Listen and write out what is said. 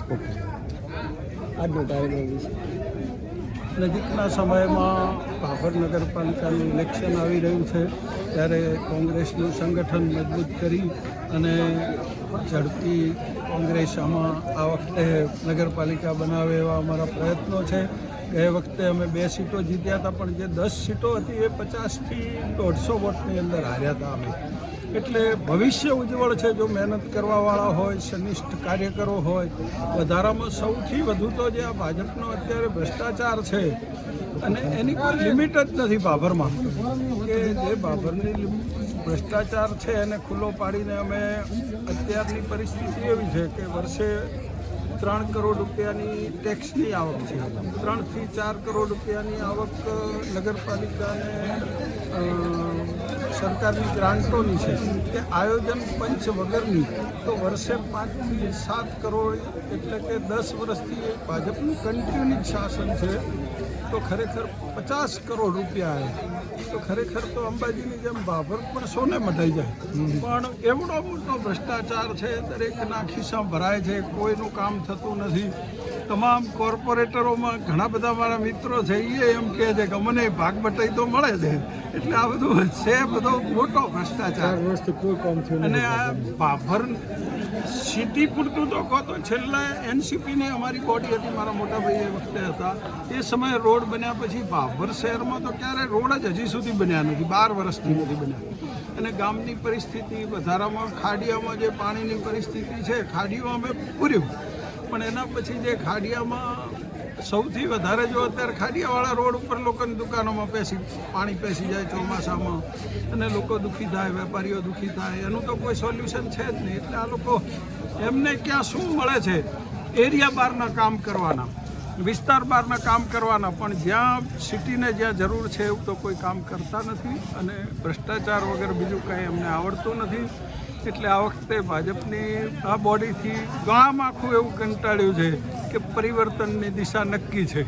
આજનો કાર્યક્રમ વિશે નજીકના સમયમાં ભાભર નગરપાલિકાનું ઇલેક્શન આવી રહ્યું છે ત્યારે કોંગ્રેસનું સંગઠન મજબૂત કરી અને ઝડપી કોંગ્રેસ આમાં આ વખતે નગરપાલિકા બનાવે એવા અમારા પ્રયત્નો છે. ગયે વખતે અમે 2 સીટો જીત્યા હતા, પણ જે 10 સીટો હતી એ 50થી 150 વોટની અંદર હાર્યા હતા અમે. એટલે ભવિષ્ય ઉજ્જવળ છે જો મહેનત કરવાવાળા હોય, સનિષ્ઠ કાર્યકરો હોય. વધારામાં સૌથી વધુ તો જે આ ભાજપનો અત્યારે ભ્રષ્ટાચાર છે અને એની કોઈ લિમિટ જ નથી ભાભરમાં, કે જે ભાભરની ભ્રષ્ટાચાર છે એને ખુલ્લો પાડીને અમે અત્યારની પરિસ્થિતિ એવી છે કે વર્ષે 3 કરોડ રૂપિયાની ટેક્સની આવક છે, 3 થી 4 કરોડ રૂપિયાની આવક નગરપાલિકાને સરકારની ગ્રાન્ટોની છે, કે આયોજન પંચ વગરની. તો વર્ષે 5 થી 7 કરોડ, એટલે કે 10 વર્ષથી ભાજપનું કન્ટિન્યુ શાસન છે. તો ખરેખર 50 કરોડ રૂપિયા આવે તો ખરેખર તો અંબાજીની જેમ ભાભર પણ સોને મઢાઈ જાય. પણ એવડો મોટો ભ્રષ્ટાચાર છે, દરેકના ખિસ્સા ભરાય છે, કોઈનું કામ થતું નથી. તમામ કોર્પોરેટરોમાં ઘણા બધા મારા મિત્રો છે એ એમ કહે છે કે મને ભાગ બટાઈ તો મળે છે. એટલે આ બધું છે, બધો મોટો ભ્રષ્ટાચાર. કોઈ કામ થયું અને આ ભાભર સિટી પૂરતું તો કહો તો છેલ્લા એનસીપીને અમારી બોડી હતી, મારા મોટા ભાઈ એ વખતે હતા, એ સમયે રોડ બન્યા પછી ભાભર શહેરમાં તો ક્યારે રોડ જ હજી સુધી બન્યા નથી, 12 વર્ષથી નથી બન્યા. અને ગામની પરિસ્થિતિ, વધારામાં ખાડિયામાં જે પાણીની પરિસ્થિતિ છે, ખાડીઓ અમે પૂર્યું, પણ એના પછી જે ખાડિયામાં સૌથી વધારે જો અત્યારે ખાડિયાવાળા રોડ ઉપર લોકોની દુકાનોમાં પાણી પેસી જાય ચોમાસામાં, અને લોકો દુઃખી થાય, વેપારીઓ દુઃખી થાય, એનું તો કોઈ સોલ્યુશન છે જ નહીં. એટલે આ લોકો એમને ક્યાં શું મળે છે, એરિયા બહારના કામ કરવાના, વિસ્તાર બહારના કામ કરવાના, પણ જ્યાં સિટીને જ્યાં જરૂર છે એવું તો કોઈ કામ કરતા નથી. અને ભ્રષ્ટાચાર વગર બીજું કંઈ અમને આવડતું નથી. એટલે આ વખતે ભાજપની આ બોડીથી ગામ આખું એવું કંટાળ્યું છે કે પરિવર્તનની દિશા નક્કી છે.